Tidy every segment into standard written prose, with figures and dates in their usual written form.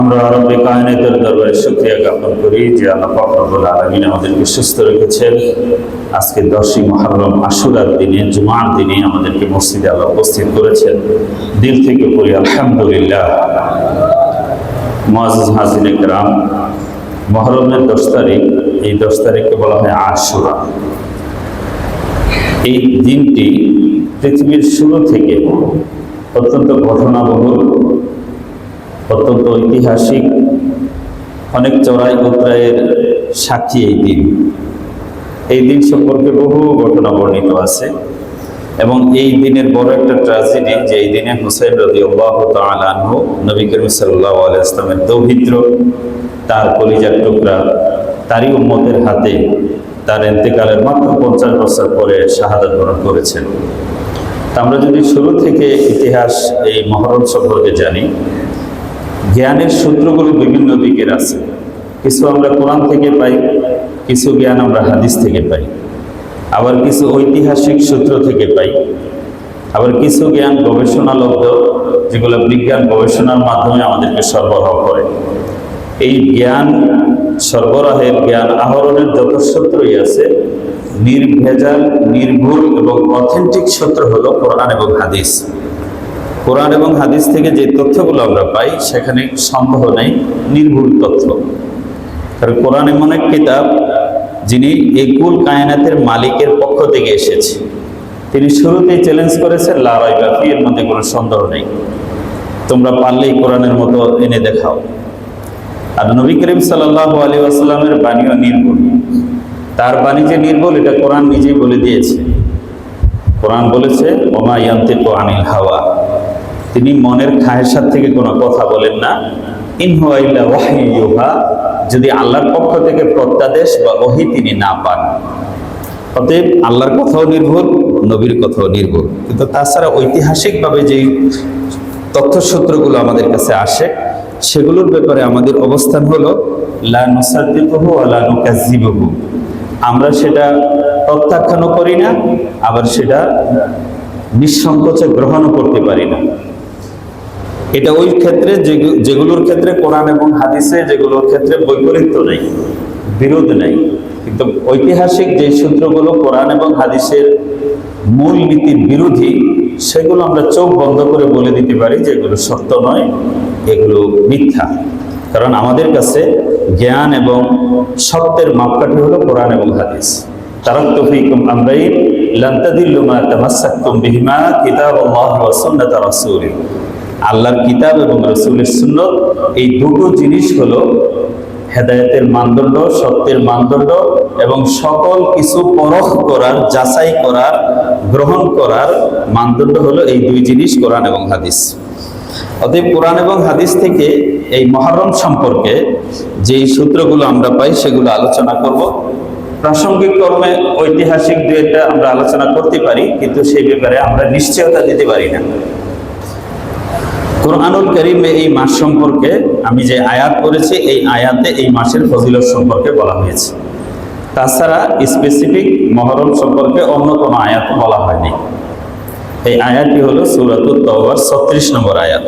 আমরা রব্বে কায়নাতের দরবারে শুকরিয়া জ্ঞাপন করি যে আল্লাহ পাক রব্বুল আলামিন আমাদেরকে সুস্থ রেখেছেন। আজকে 10ই মুহররম আশুরার দিনে, জুমার দিনে আমাদেরকে মসজিদে আল্লাহ উপস্থিত করেছেন। দিল থেকে পড়ি আলহামদুলিল্লাহ। মুআজ্জিজ হাজিরিন কিরাম, মুহররমের 10 তারিখ, এই 10 তারিখকে বলা হয় আশুরা। এই দিনটি পৃথিবীর শুরু থেকে অত্যন্ত ঘটনাবহুল, অত্যন্ত ঐতিহাসিক, অনেক চড়াই উতরাইয়ের সাক্ষী এই দিন সম্পর্কে বহু ঘটনা বর্ণিত আছে। এবং এই দিনের বড় একটা ট্র্যাজেডি যে এই দিনে হুসাইন রাদিয়াল্লাহু তাআলা আনহু, নবী করিম সাল্লাল্লাহু আলাইহি ওয়াসাল্লামের দৌহিত্র, তার কলিজার টুকরা, তারই উম্মতের হাতে তার ইন্তেকালের মাত্র 50 বছর পরে শাহাদাত বরণ করেছেন। আমরা যদি শুরু থেকে ইতিহাস এই মুহররম সম্পর্কে জানি, জ্ঞানের সূত্রগুলো বিভিন্ন দিকের আছে। কিছু আমরা কোরআন থেকে পাই, কিছু জ্ঞান আমরা হাদিস থেকে পাই, আবার কিছু ঐতিহাসিক সূত্র থেকে পাই, আবার কিছু জ্ঞান গবেষণালব্ধ, যেগুলো বিজ্ঞান গবেষণার মাধ্যমে আমাদেরকে সরবরাহ করে। এই জ্ঞান সরবরাহের, জ্ঞান আহরণের যত সূত্রই আছে, নির্ভেজাল, নির্ভুল এবং অথেন্টিক সূত্র হলো কোরআন এবং হাদিস। কোরআন এবং হাদিস থেকে যে তথ্যগুলো আমরা পাই, সেখানে সন্দেহ নেই নির্ভুল তথ্য। কারণ কোরআন এমন এক কিতাব যিনি এই কুল কায়নাতের মালিকের পক্ষ থেকে এসেছে। তিনি শুরুতেই চ্যালেঞ্জ করেছেন, লা রাইবা ফি, এর মধ্যে কোনো সন্দেহ নেই, তোমরা পারলেই কোরআনের মতো এনে দেখাও। আর নবী করিম সাল্লাল্লাহু আলাইহি ওয়াসাল্লামের বাণীও নির্ভুল। তার বাণী যে নির্ভুল, এটা কোরআন নিজেই বলে দিয়েছে। কোরআন বলেছে, ওমা ইয়ান্তিকু আনিল হাওয়া, তিনি মনের খায়েশাত থেকে কোনো কথা বলেন না। ইন হুয়া ইল্লা ওয়াহয়ু ইউহা, যদি আল্লাহর পক্ষ থেকে প্রত্যাদেশ বা ওহী তিনি না পান। অতএব আল্লাহর কথাও নির্ভুল, নবীর কথাও নির্ভুল। কিন্তু তাছাড়া ঐতিহাসিকভাবে যেই তথ্যসূত্রগুলো আমাদের কাছে আসে, সেগুলোর ব্যাপারে আমাদের অবস্থান হলো লা নুসাদ্দিকুহু ওয়া লা নুকাজ্জিবুহু, আমরা সেটা প্রত্যাখ্যানও করি না, আবার সেটা নিঃসংকোচে গ্রহণও করতে পারি না। এটা ওই ক্ষেত্রে যেগুলোর ক্ষেত্রে কোরআন এবং হাদিসে, যেগুলোর ক্ষেত্রে বৈপরীত্য নেই, বিরোধ নেই। কিন্তু ঐতিহাসিক যে সূত্রগুলো কোরআন এবং হাদিসের মূল নীতির বিরোধী, সেগুলো আমরা চোখ বন্ধ করে বলে দিতে পারি যে এগুলো সত্য নয়, এগুলো মিথ্যা। কারণ আমাদের কাছে জ্ঞান এবং সত্যের মাপকাঠি হলো কোরআন এবং হাদিস। তারাকতু ফীকুম আমরাইন লান তাদিল্লু মা তামাসসাকতুম বিহিমা, কিতাবুল্লাহি ওয়া সুন্নাত রাসূলিহি। আল্লাহর কিতাব এবং রাসূলের সুন্নাত, এই দুটো জিনিস হলো হেদায়েতের মানদণ্ড, সত্যের মানদণ্ড, এবং সকল কিছু পরখ করার, যাচাই করার, গ্রহণ করার মানদণ্ড হলো এই দুই জিনিস, কোরআন এবং হাদিস। অতএব কোরআন এবং হাদিস থেকে এই মুহররম সম্পর্কে যেই সূত্রগুলো আমরা পাই, সেগুলো আলোচনা করব। প্রাসঙ্গিক কর্মে ঐতিহাসিক দুইটা আমরা আলোচনা করতে পারি, কিন্তু সেই ব্যাপারে আমরা নিশ্চয়তা দিতে পারি না। কোরআনুল কারীমে এই মাস সম্পর্কে আমি যে আয়াত পড়েছি, এই আয়াতে এই মাসের ফজিলত সম্পর্কে বলা হয়েছে। তাছাড়া স্পেসিফিক মুহররম সম্পর্কে অন্য কোনো আয়াত বলা হয়নি। এই আয়াতটি হলো সূরাতুত তাওবার 36 নম্বর আয়াত।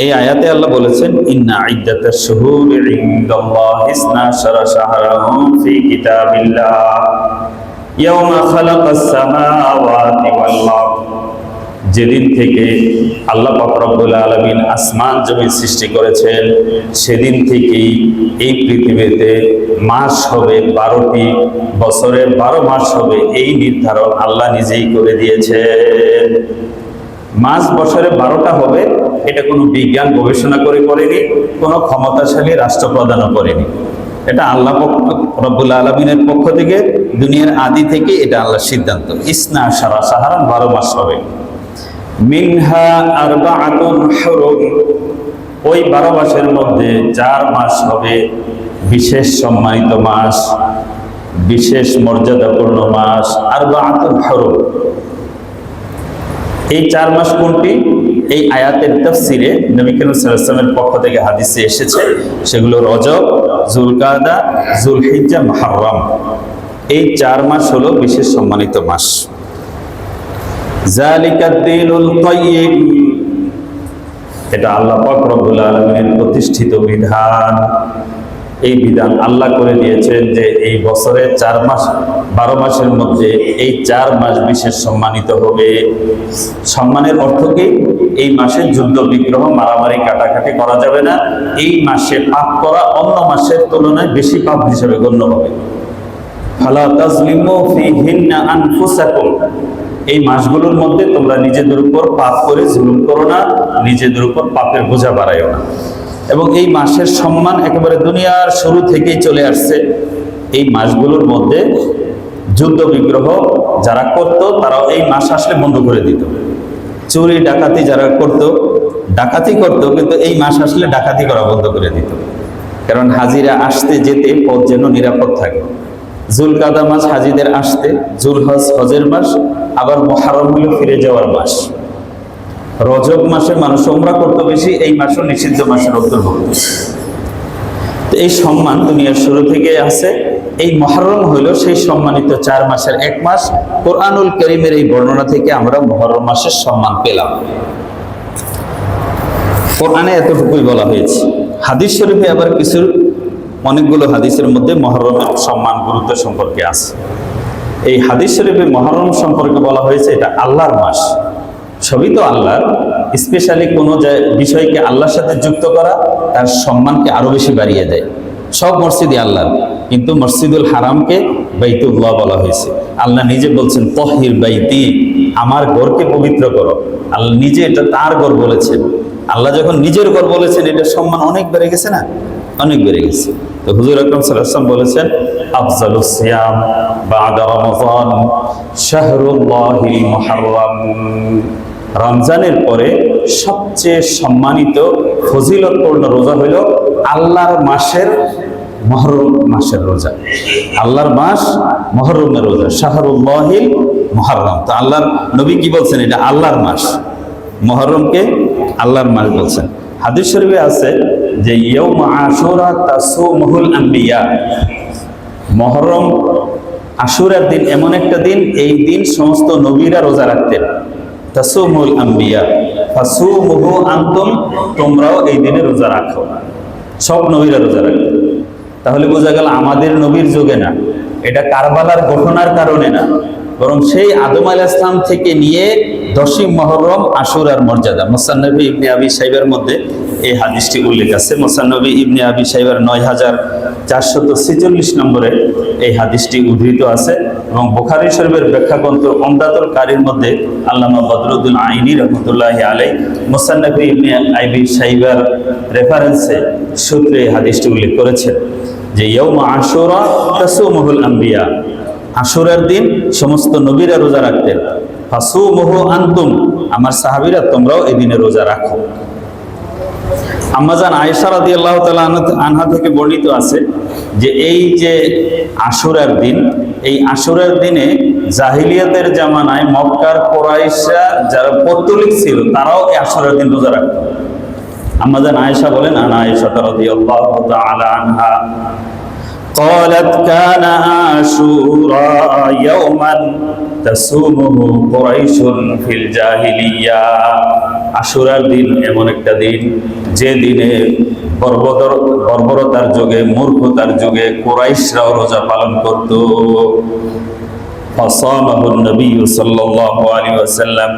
এই আয়াতে আল্লাহ বলেছেন, ইন্না ইদ্দাতাশ শুহুরি ইনদাল্লাহি 12 শাহরান ফি কিতাবিল্লাহ ইয়াওমা খালাকাস সামাওয়াতি ওয়াল আরদ, যেদিন থেকে আল্লাহ পাক রব্বুল আলামিন আসমান জমিন সৃষ্টি করেছেন, সেদিন থেকেই এই পৃথিবীতে মাস হবে 12টি, বছরে 12 মাস হবে, এই নির্ধারণ আল্লাহ নিজেই করে দিয়েছেন। মাস বছরে 12টা হবে, এটা কোনো বিজ্ঞান গবেষণা করে করেনি, কোনো ক্ষমতাশালী রাষ্ট্রপ্রধানও করেনি। এটা আল্লাহ রব্বুল আলামিনের পক্ষ থেকে, দুনিয়ার আদি থেকে এটা আল্লাহর সিদ্ধান্ত। ইসনা আশারা শাহরান, 12 মাস হবে। মিনহা আরবাআতুন হুরুম, ওই 12 মাসের মধ্যে 4 মাস হবে বিশেষ সম্মানিত মাস, বিশেষ মর্যাদাপূর্ণ মাস। আরবাআতুন হুরুম, এই 4 মাস কোনটি? এই আয়াতের তাফসিরে নবী করিম সাল্লাল্লাহু আলাইহি ওয়াসাল্লামের পক্ষ থেকে হাদিসে এসেছে, সেগুলো রজব, যুলকাদা, যুলহিজ্জা, মুহররম। এই 4 মাস হলো বিশেষ সম্মানিত মাস। যালিকাদ দীনুল কাইয়্যিম, এটা আল্লাহ পাক রব্বুল আলামিনের প্রতিষ্ঠিত বিধান। এই বিধান আল্লাহ করে দিয়েছেন যে এই বছরের 4 মাস 12 মাসের মধ্যে এই 4 মাস বিশেষ সম্মানিত হবে। সম্মানের অর্থ কি? এই মাসে যুদ্ধ বিগ্রহ মারামারি কাটাকাটি করা যাবে না। এই মাসে পাপ করা অন্য মাসের তুলনায় বেশি পাপ হিসেবে গণ্য হবে। ফালা তাজলিমু ফীহিন্না আনফুসাকুম, এই মাসগুলোর মধ্যে তোমরা নিজেদের উপর পাপ করে জুলুম করো না, নিজেদের উপর পাপের বোঝা বাড়াইও না। এবং এই মাসের সম্মান একেবারে দুনিয়ার শুরু থেকেই চলে আসছে। এই মাসগুলোর মধ্যে যুদ্ধ বিগ্রহ যারা করত তারাও এই মাস আসলে বন্ধ করে দিত। চুরি ডাকাতি যারা করত, ডাকাতি করত, কিন্তু এই মাস আসলে ডাকাতি করা বন্ধ করে দিত। কারণ হাজিরা আসতে যেতে পথ যেন নিরাপদ থাকে। জুলকাদা মাস হাজিদের আসতে, জুলহজ হজের মাস, আবার মুহররম হলো ফিরে যাওয়ার মাস। রজব মাসে মানুষ উমরা করতে বেশি, এই মাসও নিষিদ্ধ মাসের অন্তর্ভুক্ত। তো এই সম্মান দুনিয়ার শুরু থেকে আছে। এই মুহররম হইল সেই সম্মানিত 4 মাসের 1 মাস। কোরআনুল কারীমের এই বর্ণনা থেকে আমরা মুহররম মাসের সম্মান পেলাম। কোরআনে এতটুকুই বলা হয়েছে। হাদিস শরীফে আবার কিছু অনেকগুলো হাদিসের মধ্যে মুহররমের সম্মান গুরুত্ব সম্পর্কে আছে। এই হাদিস শরীফে মুহররম সম্পর্কে বলা হয়েছে এটা আল্লাহর মাস। সবই তো আল্লাহ, স্পেশালি কোনো বিষয়কে আল্লাহর সাথে যুক্ত করা তার সম্মানকে আরো বেশি বাড়িয়ে দেয়। সব মসজিদই আল্লাহর, কিন্তু মসজিদুল হারামকে বাইতুল্লাহ বলা হয়েছে। আল্লাহ নিজে বলছেন তাহির বাইতি, আমার ঘরকে পবিত্র করো। আল্লাহ নিজে এটা তার ঘর বলেছেন। আল্লাহ যখন নিজের ঘর বলেছেন, এটা সম্মান অনেক বেড়ে গেছে না? অনেক বেড়ে গেছে। তো হুজুর আকরাম সাল্লাল্লাহু আলাইহি ওয়াসাল্লাম বলেছেন আফজালুস সিয়াম বা'দা রমাযান শাহরুল্লাহিল মুহররম, রমজানের পরে সবচেয়ে সম্মানিত ফজিলতপূর্ণ রোজা হইল আল্লাহর মাসের মুহররম মাসের রোজা। আল্লাহর মাস মুহররমের রোজা, শাহরুল্লাহিল মুহররম। তো আল্লাহর নবী কি বলছেন? এটা আল্লাহর মাস, মুহররমকে আল্লাহর মাস বলছেন। হাদিস শরীফে আছে যে ইয়াউম আশুরা তাসুমুহুল আম্বিয়া, মুহররম আশুরার দিন এমন একটা দিন, এই দিন সমস্ত নবীরা রোজা রাখতেন। তাসুমুল আম্বিয়া ফাসুমুহু আনতুম, তোমরাও এই দিনে রোজা রাখো। সব নবীরা রোজা রাখে। তাহলে বোঝা গেল আমাদের নবীর যুগে না, এটা কারবালার ঘটনার কারণে না, বরং সেই আদম আলাইহিস সালাম থেকে নিয়ে 10ই মুহররম আশুরার মর্যাদা। মুসান্নাফ ইবনে আবি শাইবার মধ্যে এই হাদিসটি উল্লেখ আছে। মুসান্নাফ ইবনে আবি শাইবার 9446 নম্বরে এই হাদিসটি উদ্ধৃত আছে। এবং বুখারী শরীফের ব্যাখ্যা গ্রন্থ উমদাতুল কারীর মধ্যে আল্লামা বদরুদ্দীন আইনি রাহমাতুল্লাহি আলাইহি মুসান্নাফ ইবনে আবি শাইবার রেফারেন্সে সূত্রে এই হাদিসটি উল্লেখ করেছেন যে ইয়াউম আশুরা তাসুমুহুল আম্বিয়া, আশুরার দিন সমস্ত নবীরা রোজা রাখতেন। ফাসুমুহু আনতুম, আমার সাহাবীরা তোমরাও এই দিনে রোজা রাখো। আম্মা জান আয়েশা রাদিয়াল্লাহু তাআলা আনহা থেকে বর্ণিত আছে যে এই যে আশুরার দিন, এই আশুরার দিনে জাহিলিয়াতের জামানায় মক্কার কুরাইশরা যারা পৌত্তলিক ছিল তারাও এই আশুরার দিন রোজা রাখত। আম্মা জান আয়েশা বলেন, আনা আয়েশা রাদিয়াল্লাহু তাআলা আনহা قالت كان عاشوراء يوما تسومه قريش في الجاهلية, আশুরার দিন এমন একটা দিন যে দিনে বর্বরতার যুগে, মূর্খতার যুগে কুরাইশরাও রোজা পালন করত। فصامه النبي صلى الله عليه وسلم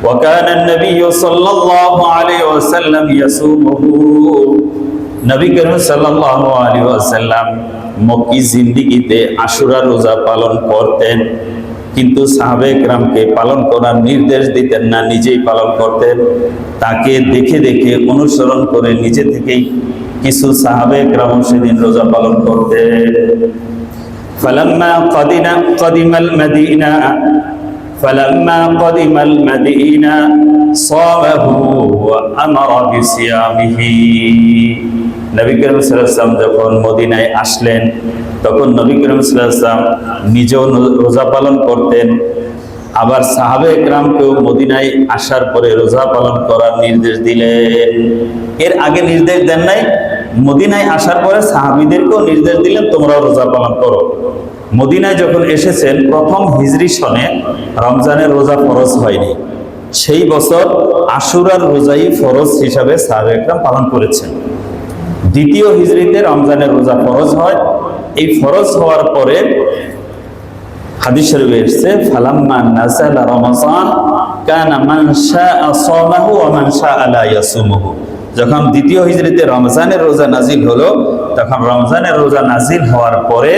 وكان النبي صلى الله عليه وسلم يصومه, নবী করিম সাল্লাল্লাহু আলাইহি ওয়াসাল্লাম মক্কি জিন্দেগিতে আশুরা রোজা পালন করতেন, কিন্তু সাহাবে কেরামকে পালন করার নির্দেশ দিতেন না, নিজেই পালন করতেন। তাকে দেখে দেখে অনুসরণ করে নিজে থেকেই কিছু সাহাবে কেরাম সেদিন রোজা পালন করতেন। ফালাম্মা কদিমাল মাদিনা সামাহু ওয়া আমারা বিসিয়ামিহি, নবী করিম সাল্লাল্লাহু আলাইহি ওয়াসাল্লাম যখন মদিনায় আসলেন তখন নবী করিম সাল্লাল্লাহু আলাইহি ওয়াসাল্লাম নিজেও রোজা পালন করতেন, আবার সাহাবে একরামকেও মদিনায় আসার পরে রোজা পালন করার নির্দেশ দিলেন। এর আগে নির্দেশ দেন নাই, মদিনায় আসার পরে সাহাবীদেরকেও নির্দেশ দিলেন তোমরাও রোজা পালন করো। মদিনায় যখন এসেছেন প্রথম হিজরি সনে রমজানের রোজা ফরজ হয়নি, সেই বছর আশুরার রোজাই ফরজ হিসাবে সাহাবা একরাম পালন করেছেন। দ্বিতীয় হিজরিতে রমজানের রোজা ফরজ হয়। এই ফরজ হওয়ার পরে হাদিস শরীফে এসেছে ফালাম্মা নাযালা রমাযান কানা মান শাআ সামাহু ওয়া মান শাআ লা ইয়াসুমুহু। যখন দ্বিতীয় হিজরিতে রমজানের রোজা নাজিল হলো, তখন রমজানের রোজা নাজিল হওয়ার পরে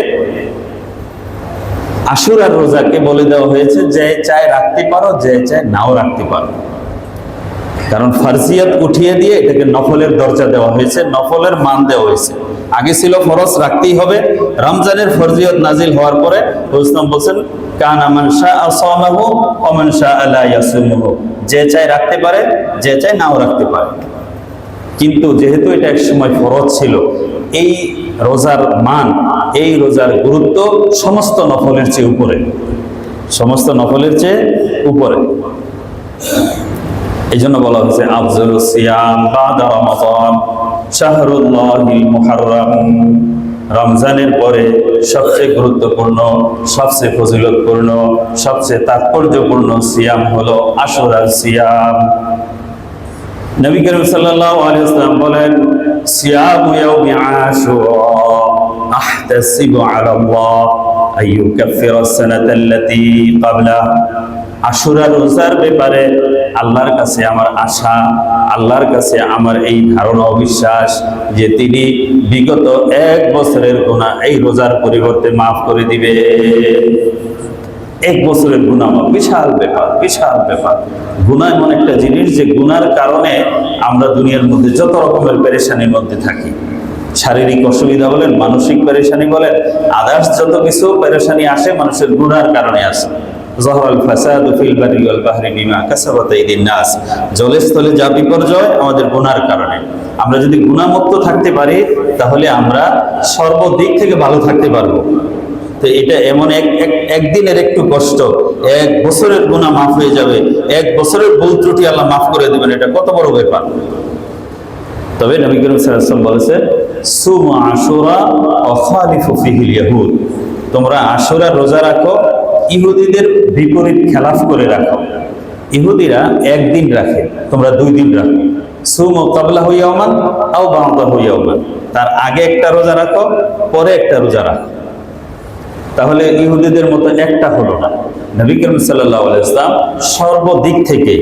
আশুরার রোজাকে বলে দেওয়া হয়েছে যে চায় রাখতে পারো, যে চায় নাও রাখতে পারো। কারণ ফারজিয়াত উঠিয়ে দিয়ে এটাকে নফলের দরজা দেওয়া হয়েছে, নফলের মান দেওয়া হয়েছে। আগে ছিল ফরজ রাখতেই হবে, রমজানের ফরজিয়ত নাজিল হওয়ার পরে ইসলাম বলছেন কানা মান শাআ সামাহু ওয়া মান শাআ লা ইয়াসুমুহু, যে চায় রাখতে পারে, যে চায় নাও রাখতে পারে। কিন্তু যেহেতু এটা এক সময় ফরজ ছিল, এই রোজার মান, এই রোজার গুরুত্ব সমস্ত নফলের চেয়ে উপরে, সমস্ত নফলের চেয়ে উপরে। এই জন্য বলা হয়েছে আফজালুস সিয়াম বাদা রমাযান শাহরুল্লাহিল মুহাররম। রমজানের পরে সবচেয়ে গুরুত্বপূর্ণ, সবচেয়ে ফজিলতপূর্ণ, সবচেয়ে তাৎপর্যপূর্ণ সিয়াম হলো আশুরার সিয়াম। নবী করিম সাল্লাল্লাহু আলাইহি ওয়াসাল্লাম বলেন সিয়ামু ইয়াউমি আশুরা আহতাসিবু আলাল্লাহ আইয়ুকাফিরা সানাতাল্লাতী ক্বাবলা। আশুরার রোজার ব্যাপারে আল্লাহর কাছে আমার আশা, আল্লাহর কাছে আমার এই ধারণা অবিশ্বাস যে তিনি বিগত 1 বছরের গুনাহ এই রোজার পরিবর্তে মাফ করে দিবে। 1 বছরের গুনাহ বিশাল ব্যাপার, বিশাল ব্যাপার। গুনাহ এমন একটা জিনিস যে গুনার কারণে আমরা দুনিয়ার মধ্যে যত রকমের পেরেশানির মধ্যে থাকি, শারীরিক অসুবিধা বলেন, মানসিক পেরেশানি বলেন, আদার্স যত কিছু পেরেশানি আসে মানুষের গুনার কারণে আসে। জহরাল ফাসাদু ফিল বাররি ওয়াল বাহরি বিমা কাসাবাত আইদিন নাস। জলে স্থলে যা বিপর্যয় আমাদের গুনার কারণে। আমরা যদি গুনাহমুক্ত থাকতে পারি তাহলে আমরা সর্বদিক থেকে ভালো থাকতে পারবো। তো এটা এমন একদিনের একটু কষ্ট, 1 বছরের গুনাহ মাফ হয়ে যাবে, 1 বছরের ভুল ত্রুটি আল্লাহ মাফ করে দিবেন, এটা কত বড় ব্যাপার। তবে নবী করিম সাল্লাল্লাহু আলাইহি ওয়াসাল্লাম বলেছে সুমু আশুরা ওয়া খালিফু ফিহিল ইয়াহুদ। তোমরা আশুরা রোজা রাখো, ইহুদিদের বিপরীত খেলাফ করে রাখো। ইহুদিরা 1 দিন রাখে, তোমরা 2 দিন রাখো। সুমু ক্বাবলাহু ইয়াওমান আও বা'দাহু ইয়াওমান, তার আগে একটা রোজা রাখো, পরে একটা রোজা রাখো। তাহলে ইহুদিদের মতো একটা হলো না। নবী করিম সাল্লাল্লাহু আলাইহি ওয়াসাল্লাম সর্বদিক থেকে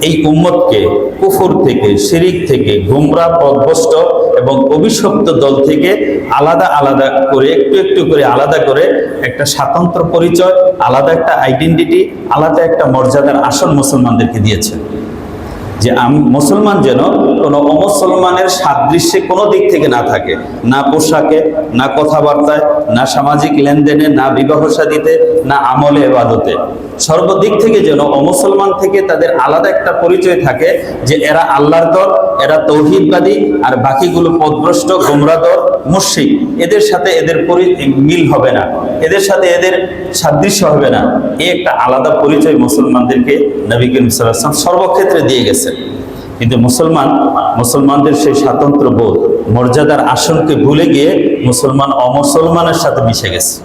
এই উম্মতকে কুফর থেকে, শিরিক থেকে, গোমরাহ পথভ্রষ্ট এবং অভিশপ্ত দল থেকে আলাদা আলাদা করে, একটু একটু করে আলাদা করে একটা স্বতন্ত্র পরিচয়, আলাদা একটা আইডেন্টিটি, আলাদা একটা মর্যাদার আসন মুসলমানদেরকে দিয়েছেন। যে মুসলমান যেন কোনো অমুসলমানের সাদৃশ্যে কোনো দিক থেকে না থাকে, না পোশাকে, না কথাবার্তায়, না সামাজিক লেনদেনে, না বিবাহ শাদীতে, না আমলে ইবাদতে। সর্বদিক থেকে যেন অমুসলমান থেকে তাদের আলাদা একটা পরিচয় থাকে যে এরা আল্লাহর দল, এরা তৌহিদবাদী, আর বাকিগুলো পথভ্রষ্ট, গোমরাহ দল, মুশরিক। এদের সাথে এদের মিল হবে না, এদের সাথে এদের সাদৃশ্য হবে না। এই একটা আলাদা পরিচয় মুসলমানদেরকে নবী করিম সাল্লাল্লাহু আলাইহি ওয়াসাল্লাম সর্বক্ষেত্রে দিয়ে গেছেন। কিন্তু মুসলমানদের সেই স্বাতন্ত্র্য বোধ, মর্যাদার আসনকে ভুলে গিয়ে মুসলমান অমুসলমানের সাথে মিশে গেছে।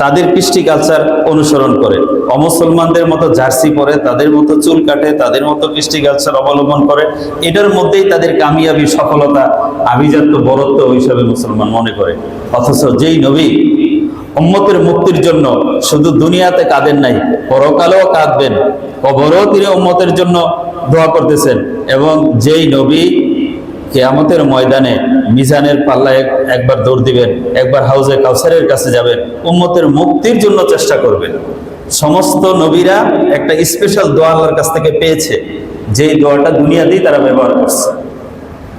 তাদের কৃষ্টি কালচার অনুসরণ করে, অমুসলমানদের মতো জার্সি পরে, তাদের মতো চুল কাটে, তাদের মতো কৃষ্টি কালচার অবলম্বন করে। এটার মধ্যেই তাদের কামিয়াবি, সফলতা, আভিজাত্য, বরত্ব হিসাবে মুসলমান মনে করে। অথচ যেই নবী উম্মতের মুক্তির জন্য শুধু দুনিয়াতে কাঁদেন নাই, পরকালেও কাঁদবেন, কবরেও তিনি উম্মতের জন্য দোয়া করতেছেন। এবং যেই নবী কিয়ামতের ময়দানে মিজানের পাল্লায় একবার দৌড় দিবেন, একবার হাউজে কাউসারের কাছে যাবেন, উম্মতের মুক্তির জন্য চেষ্টা করবেন। সমস্ত নবীরা একটা স্পেশাল দোয়া আল্লাহর কাছ থেকে পেয়েছে, যেই দোয়াটা দুনিয়াতেই তারা ব্যবহার করছে।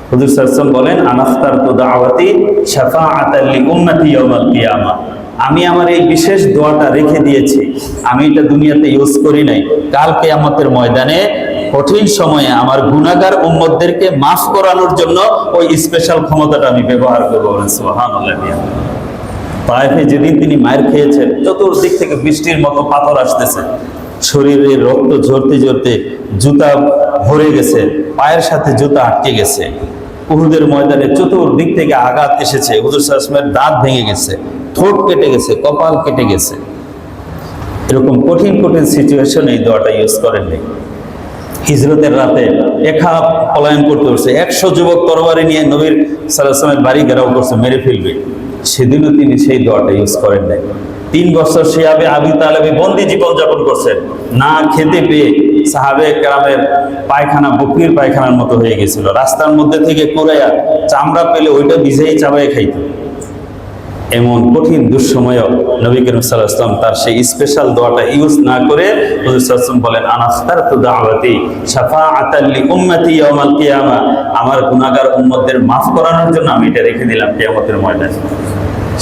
হুজুর সাল্লাল্লাহু আলাইহি ওয়াসাল্লাম বলেন আনাফতারতু দাওয়াতি শাফাআতাল লিউম্মতি ইয়াউমাল কিয়ামা। আমি আমার এই বিশেষ দোয়াটা রেখে দিয়েছি, আমি এটা দুনিয়াতে ইউজ করি নাই। কাল কিয়ামতের ময়দানে কঠিন সময়ে আমার গুনাহগার উম্মতদেরকে মাফ করানোর জন্য ওই স্পেশাল ক্ষমতাটা আমি ব্যবহার করব। সুবহানাল্লাহ। তায়েফে যেদিন তিনি মায়ের খেয়েছেন, চতুর্দিক থেকে বৃষ্টির মতো পাথর আসতেছে, শরীরের রক্ত ঝরতে ঝরতে জুতা ভরে গেছে, পায়ের সাথে জুতা আটকে গেছে। উহুদের ময়দানে চতুর্দিক থেকে আঘাত এসেছে, হুজুর সাল্লাল্লাহু আলাইহি ওয়াসাল্লামের দাঁত ভেঙে গেছে, ঠোঁট কেটে গেছে, কপাল কেটে গেছে। এরকম কঠিন কঠিন সিচুয়েশনে এই দোয়াটা ইউজ করেননি। হিজরতের রাতে একা পলায়ন করতে হচ্ছে, 100 যুবক তরবারি নিয়ে নবীর সাল্লাল্লাহু আলাইহি ওয়াসাল্লামের বাড়ি ঘেরাও করছে, মেরে ফেলবে। সেদিনও তিনি সেই দোয়াটা ইউজ করেন নাই। 3 বছর শিয়াবে আবি তালেবে বন্দি জীবন যাপন করছেন, না খেতে পেয়ে সাহাবে কেরামের পায়খানা বকরির পায়খানার মতো হয়ে গেছিল। রাস্তার মধ্যে থেকে কুড়াইয়া চামড়া পেলে ওইটা ভিজেই চাবাই খাইত। এমন কঠিন দুঃসময়েও নবী করিম সাল্লাল্লাহু আলাইহি ওয়াসাল্লাম তার সেই স্পেশাল দোয়াটা ইউজ না করে হুজুর সাল্লাল্লাহু আলাইহি ওয়াসাল্লাম বলেন, আনাখতারতু দাওয়াতি শাফাআতাল লি উম্মতি ইয়াউমাল কিয়ামা, আমার গুনাহগার উম্মতদের মাফ করানোর জন্য আমি এটা রেখে দিলাম কিয়ামতের ময়দানে।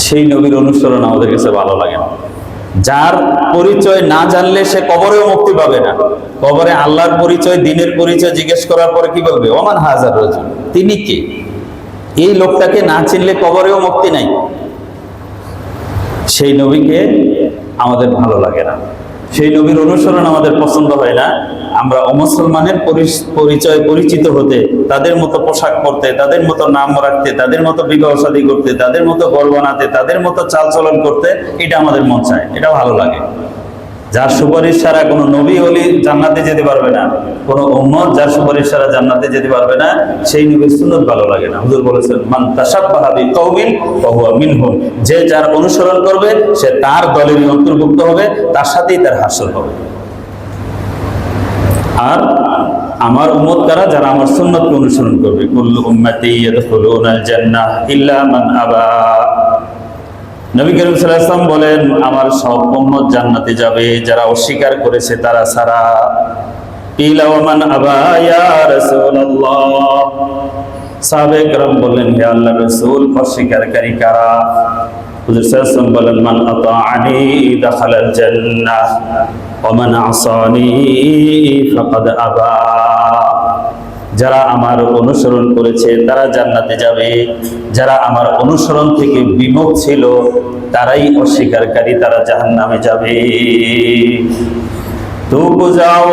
সেই নবীর অনুসরণ আমাদের কাছে ভালো লাগে না। যার পরিচয় না জানলে সে কবরেও মুক্তি পাবে না। কবরে আল্লাহর পরিচয়, দ্বীনের পরিচয় জিজ্ঞেস করার পরে কি বলবে? ওমান হাজার রাজুল, তিনি কে? এই লোকটাকে না চিনলে কবরেও মুক্তি নাই। সেই নবীকে আমাদের ভালো লাগে না, সেই নবীর অনুসরণ আমাদের পছন্দ হয় না। আমরা অমুসলমানের পরিচয় পরিচিত হতে, তাদের মতো পোশাক পরতে, তাদের মতো নাম রাখতে, তাদের মতো বিবাহ শাদী করতে, তাদের মতো ঘর বানাতে, তাদের মতো চালচলন করতে, এটা আমাদের মন চায়, এটা ভালো লাগে। যার সুপারিশ ছাড়া কোনো নবী ওলি জান্নাতে যেতে পারবে না, কোনো উম্মত যার সুপারিশ ছাড়া জান্নাতে যেতে পারবে না, সেই নবীর সুন্নাত ভালো লাগে না। হুজুর বলেছেন, মান তাশাব্বাহা বিকাউমিন ফাহুয়া মিনহুম, যে যার অনুসরণ করবে সে তার দলেরই অন্তর্ভুক্ত হবে, তার সাথেই তার হাসর হবে। আর আমার উম্মত কারা? যারা আমার সুন্নাতকে অনুসরণ করবে। কুল্লু উম্মতি ইয়াদখুলুনাল জান্নাহ ইল্লা মান আবা, নবী করিম সাল্লাল্লাহু আলাইহি ওয়াসাল্লাম বলেন, আমার সব উম্মত জান্নাতে যাবে, যারা অস্বীকার করেছে তারা ছাড়া। কিলা ওয়া মান আবা ইয়া রাসূলুল্লাহ, সাহাবায়ে কেরাম বললেন, হে আল্লাহর রাসূল, অস্বীকারী কারা? হুজুর সাল্লাল্লাহু আলাইহি ওয়াসাল্লাম বলেন, মান আতাআনি দাখালাল জান্নাহ ওয়া মান আসানি ফাকাদ আবা, যারা আমার অনুসরণ করেছে তারা জান্নাতে যাবে, যারা আমার অনুসরণ থেকে বিমুখ ছিল তারাই অস্বীকারী, তারা জাহান্নামে যাবে। তু গুজাও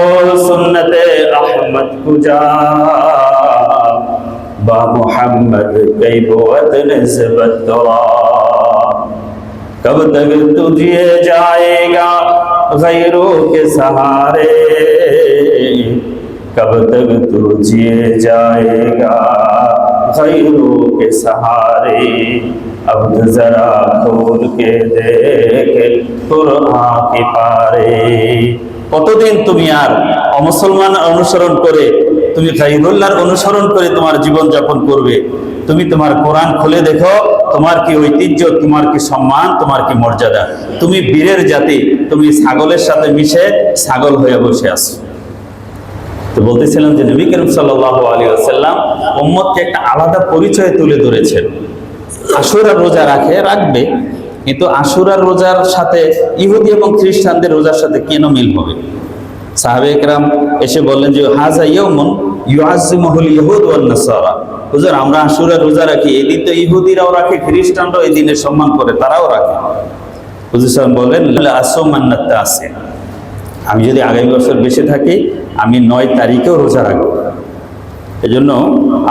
সুন্নতে আহমদ গুজা বা মুহাম্মদ কই বহুত নিসবত তরা, কব তক তু জিয়ে जाएगा गैरों के सहारे, कब तक तू जिए जाएगा गैरों के सहारे, अब जरा खोल के देख कुरआन के पारे। কতদিন তুমি আর অমুসলমান অনুসরণ করে, তুমি গায়রুল্লাহর অনুসরণ করে তোমার জীবন যাপন করবে? তুমি তোমার কোরআন খুলে দেখো, তোমার কি ঐতিহ্য, তোমার কি সম্মান, তোমার কি মর্যাদা। তুমি বীরের জাতি, তুমি ছাগলের সাথে মিশে ছাগল হয়ে বসে আছো। তো বলতেছিলাম যে নবী করিম সাল্লাল্লাহু আলাইহি ওয়াসাল্লাম উম্মতকে একটা আলাদা পরিচয় তুলে ধরেছেন। আশুরার রোজা রাখবে, কিন্তু আশুরার রোজার সাথে ইহুদি এবং খ্রিস্টানদের রোজার সাথে কেন মিল হবে? সাহাবায়ে কেরাম এসে বললেন যে হাযা ইয়াউমুন ইউআযযিমুহুল ইয়াহুদ ওয়ান নাসারা, হুজুর আমরা আশুরার রোজা রাখি, এই দিন তো ইহুদিরাও রাখে, খ্রিস্টানরাও এই দিনের সম্মান করে, তারাও রাখে। হুজুর সাহেব বলেন, লা আসুমান্নাত তাসিন, আমি যদি আগামী বছর বেঁচে থাকি আমি 9 তারিখেও রোজা রাখবো। এজন্য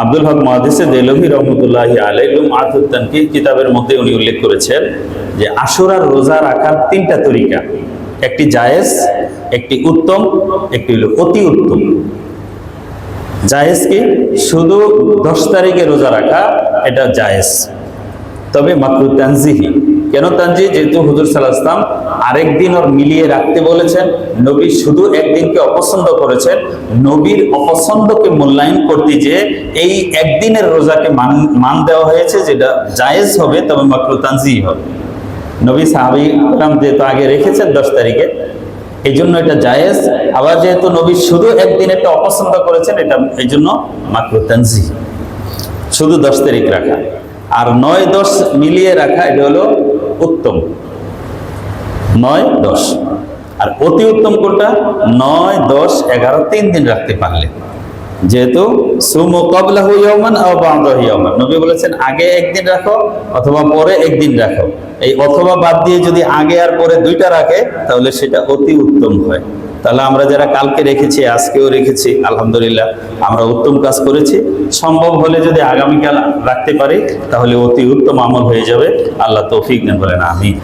আব্দুল হক মুহাদ্দিস দেলভী রহমতুল্লাহি আলাইহি লুমআতুত তানকিহ কিতাবের মধ্যে উনি উল্লেখ করেছেন যে আশুরার রোজা রাখার 3টা তরিকা, একটি জায়েজ, একটি উত্তম, একটি হলো অতি উত্তম। জায়েজ কি? শুধু 10 তারিখে রোজা রাখা, এটা জায়েজ, তবে মাকরুহ তানজিহি। কেন তানজিহ? যেহেতু হুজুর সাল্লাল্লাহু আলাইহি ওয়াসাল্লাম আরেকদিন ওর মিলিয়ে রাখতে বলেছেন, নবী শুধু একদিনকে অপছন্দ করেছেন। নবীর অপছন্দকে মূল্যায়ন করতে যে এই একদিনের রোজাকে মান দেওয়া হয়েছে, যেটা জায়েজ হবে, তবে মাকরুহ তানজিহি হবে। নবী সাহাবায়ে কেরাম যেহেতু আগে রেখেছেন 10 তারিখে, এই জন্য এটা জায়েজ। আবার যেহেতু নবী শুধু একদিন এটা অপছন্দ করেছেন, এটা এই জন্য মাকরুহ তানজিহি, শুধু 10 তারিখ রাখা। আর 9-10 মিলিয়ে রাখা, এটা হলো উত্তম, 9-10। আর অতি উত্তম কোনটা? 9-10-11 3 দিন রাখতে পারলে। যেহেতু সুমু ক্বাবলাহু ইয়াওমান আও বা'দাহু ইয়াওমান, নবী বলেছেন আগে একদিন রাখো অথবা পরে একদিন রাখো। এই অথবা বাদ দিয়ে যদি আগে আর পরে 2টা রাখে তাহলে সেটা অতি উত্তম হয়। তাহলে আমরা যারা কালকে রেখেছি, আজকেও রেখেছি, আলহামদুলিল্লাহ আমরা উত্তম কাজ করেছি। সম্ভব হলে যদি আগামীকাল রাখতে পারি তাহলে অতি উত্তম আমল হয়ে যাবে। আল্লাহ তৌফিক দেন, বলেন আমিন।